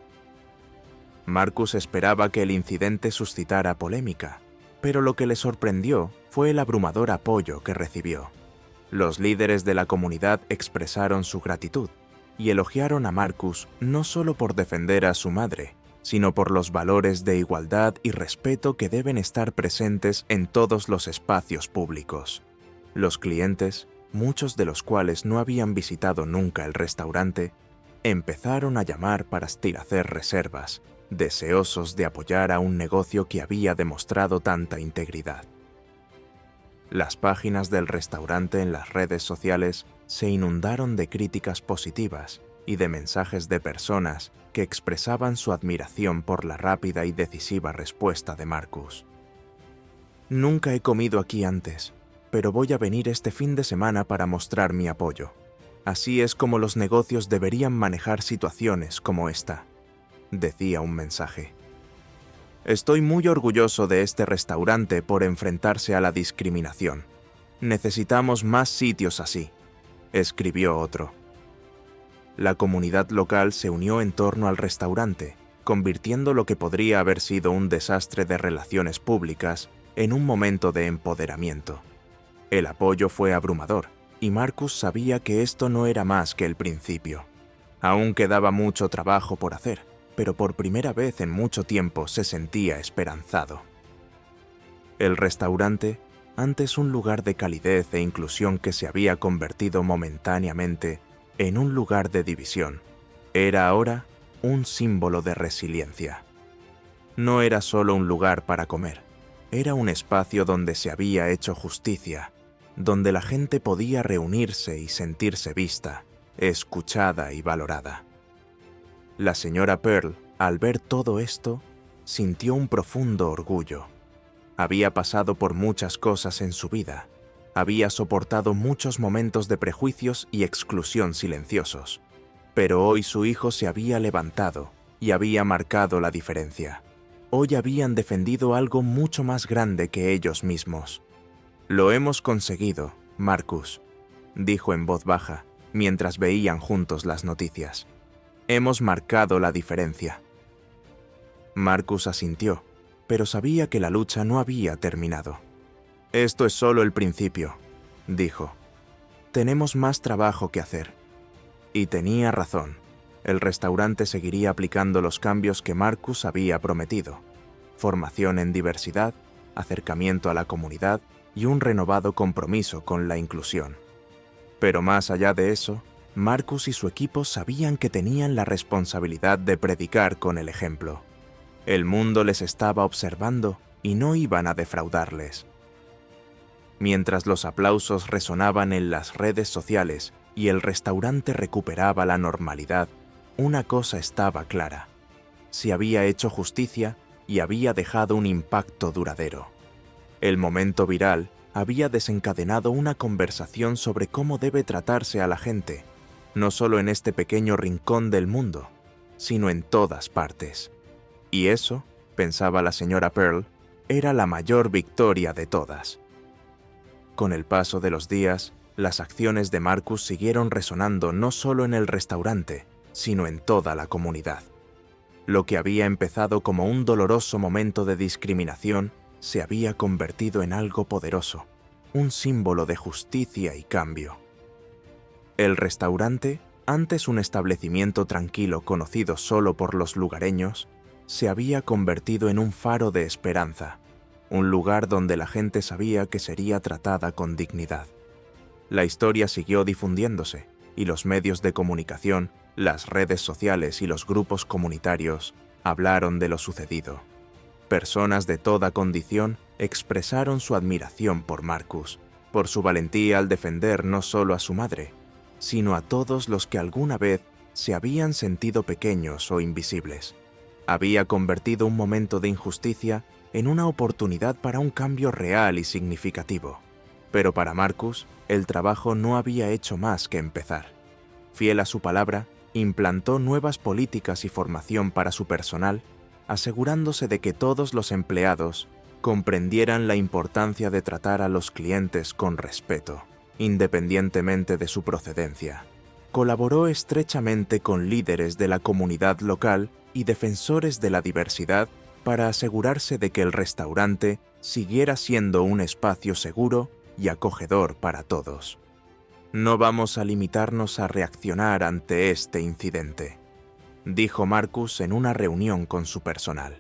Marcus esperaba que el incidente suscitara polémica, pero lo que le sorprendió fue el abrumador apoyo que recibió. Los líderes de la comunidad expresaron su gratitud y elogiaron a Marcus no solo por defender a su madre, sino por los valores de igualdad y respeto que deben estar presentes en todos los espacios públicos. Los clientes, muchos de los cuales no habían visitado nunca el restaurante, empezaron a llamar para hacer reservas, deseosos de apoyar a un negocio que había demostrado tanta integridad. Las páginas del restaurante en las redes sociales se inundaron de críticas positivas y de mensajes de personas que expresaban su admiración por la rápida y decisiva respuesta de Marcus. Nunca he comido aquí antes, pero voy a venir este fin de semana para mostrar mi apoyo. Así es como los negocios deberían manejar situaciones como esta, decía un mensaje. Estoy muy orgulloso de este restaurante por enfrentarse a la discriminación. Necesitamos más sitios así, escribió otro. La comunidad local se unió en torno al restaurante, convirtiendo lo que podría haber sido un desastre de relaciones públicas en un momento de empoderamiento. El apoyo fue abrumador, y Marcus sabía que esto no era más que el principio. Aún quedaba mucho trabajo por hacer, pero por primera vez en mucho tiempo se sentía esperanzado. El restaurante, antes un lugar de calidez e inclusión que se había convertido momentáneamente en un lugar de división, era ahora un símbolo de resiliencia. No era solo un lugar para comer, era un espacio donde se había hecho justicia, donde la gente podía reunirse y sentirse vista, escuchada y valorada. La señora Pearl, al ver todo esto, sintió un profundo orgullo. Había pasado por muchas cosas en su vida, había soportado muchos momentos de prejuicios y exclusión silenciosos, pero hoy su hijo se había levantado y había marcado la diferencia. Hoy habían defendido algo mucho más grande que ellos mismos. «Lo hemos conseguido, Marcus», dijo en voz baja, mientras veían juntos las noticias. «Hemos marcado la diferencia». Marcus asintió, pero sabía que la lucha no había terminado. «Esto es solo el principio», dijo. «Tenemos más trabajo que hacer». Y tenía razón. El restaurante seguiría aplicando los cambios que Marcus había prometido: formación en diversidad, acercamiento a la comunidad y un renovado compromiso con la inclusión. Pero más allá de eso, Marcus y su equipo sabían que tenían la responsabilidad de predicar con el ejemplo. El mundo les estaba observando y no iban a defraudarles. Mientras los aplausos resonaban en las redes sociales y el restaurante recuperaba la normalidad, una cosa estaba clara: se había hecho justicia y había dejado un impacto duradero. El momento viral había desencadenado una conversación sobre cómo debe tratarse a la gente, no solo en este pequeño rincón del mundo, sino en todas partes. Y eso, pensaba la señora Pearl, era la mayor victoria de todas. Con el paso de los días, las acciones de Marcus siguieron resonando no solo en el restaurante, sino en toda la comunidad. Lo que había empezado como un doloroso momento de discriminación se había convertido en algo poderoso, un símbolo de justicia y cambio. El restaurante, antes un establecimiento tranquilo conocido solo por los lugareños, se había convertido en un faro de esperanza, un lugar donde la gente sabía que sería tratada con dignidad. La historia siguió difundiéndose, y los medios de comunicación, las redes sociales y los grupos comunitarios hablaron de lo sucedido. Personas de toda condición expresaron su admiración por Marcus, por su valentía al defender no solo a su madre, sino a todos los que alguna vez se habían sentido pequeños o invisibles. Había convertido un momento de injusticia en una oportunidad para un cambio real y significativo. Pero para Marcus, el trabajo no había hecho más que empezar. Fiel a su palabra, implantó nuevas políticas y formación para su personal, asegurándose de que todos los empleados comprendieran la importancia de tratar a los clientes con respeto, independientemente de su procedencia. Colaboró estrechamente con líderes de la comunidad local y defensores de la diversidad para asegurarse de que el restaurante siguiera siendo un espacio seguro y acogedor para todos. «No vamos a limitarnos a reaccionar ante este incidente», dijo Marcus en una reunión con su personal.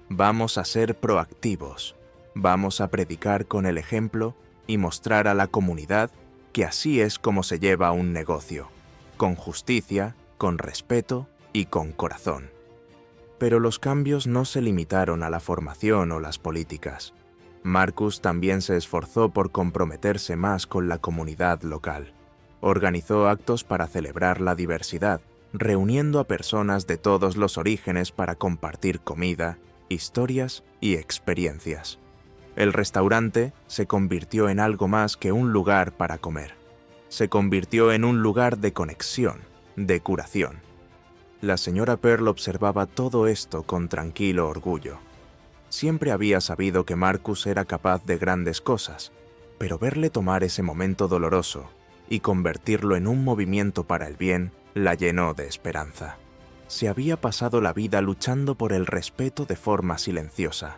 «Vamos a ser proactivos, vamos a predicar con el ejemplo y mostrar a la comunidad que así es como se lleva un negocio, con justicia, con respeto y con corazón». Pero los cambios no se limitaron a la formación o las políticas. Marcus también se esforzó por comprometerse más con la comunidad local. Organizó actos para celebrar la diversidad reuniendo a personas de todos los orígenes para compartir comida, historias y experiencias. El restaurante se convirtió en algo más que un lugar para comer. Se convirtió en un lugar de conexión, de curación. La señora Pearl observaba todo esto con tranquilo orgullo. Siempre había sabido que Marcus era capaz de grandes cosas, pero verle tomar ese momento doloroso y convertirlo en un movimiento para el bien la llenó de esperanza. Se había pasado la vida luchando por el respeto de forma silenciosa,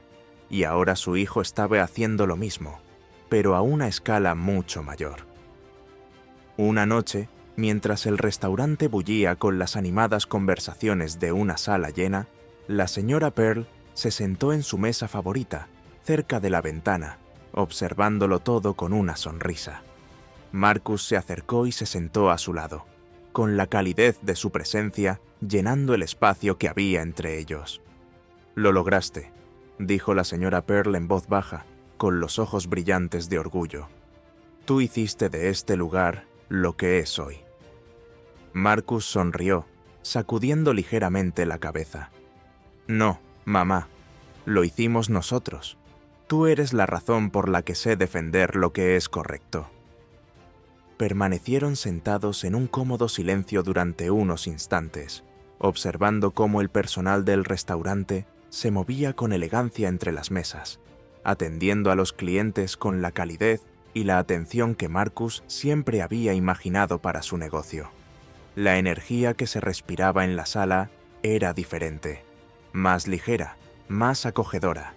y ahora su hijo estaba haciendo lo mismo, pero a una escala mucho mayor. Una noche, mientras el restaurante bullía con las animadas conversaciones de una sala llena, la señora Pearl se sentó en su mesa favorita, cerca de la ventana, observándolo todo con una sonrisa. Marcus se acercó y se sentó a su lado, con la calidez de su presencia llenando el espacio que había entre ellos. «Lo lograste», dijo la señora Pearl en voz baja, con los ojos brillantes de orgullo. «Tú hiciste de este lugar lo que es hoy». Marcus sonrió, sacudiendo ligeramente la cabeza. «No, mamá, lo hicimos nosotros. Tú eres la razón por la que sé defender lo que es correcto». Permanecieron sentados en un cómodo silencio durante unos instantes, observando cómo el personal del restaurante se movía con elegancia entre las mesas, atendiendo a los clientes con la calidez y la atención que Marcus siempre había imaginado para su negocio. La energía que se respiraba en la sala era diferente, más ligera, más acogedora.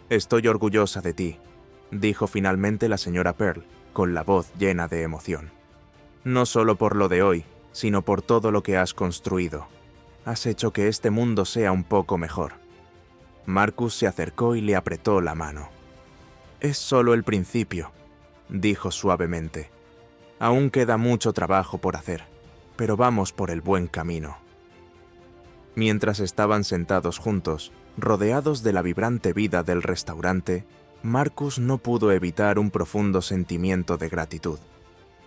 «Estoy orgullosa de ti», dijo finalmente la señora Pearl, con la voz llena de emoción. «No solo por lo de hoy, sino por todo lo que has construido. Has hecho que este mundo sea un poco mejor». Marcus se acercó y le apretó la mano. «Es solo el principio», dijo suavemente. «Aún queda mucho trabajo por hacer, pero vamos por el buen camino». Mientras estaban sentados juntos, rodeados de la vibrante vida del restaurante, Marcus no pudo evitar un profundo sentimiento de gratitud.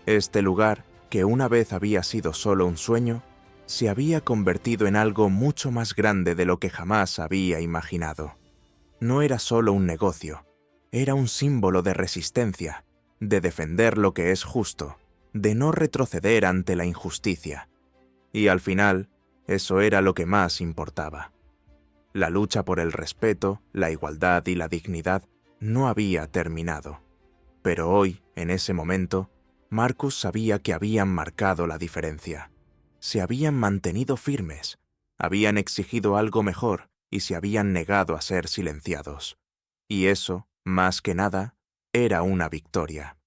Este lugar, que una vez había sido solo un sueño, se había convertido en algo mucho más grande de lo que jamás había imaginado. No era solo un negocio, era un símbolo de resistencia, de defender lo que es justo, de no retroceder ante la injusticia. Y al final, eso era lo que más importaba. La lucha por el respeto, la igualdad y la dignidad no había terminado. Pero hoy, en ese momento, Marcus sabía que habían marcado la diferencia. Se habían mantenido firmes, habían exigido algo mejor y se habían negado a ser silenciados. Y eso, más que nada, era una victoria.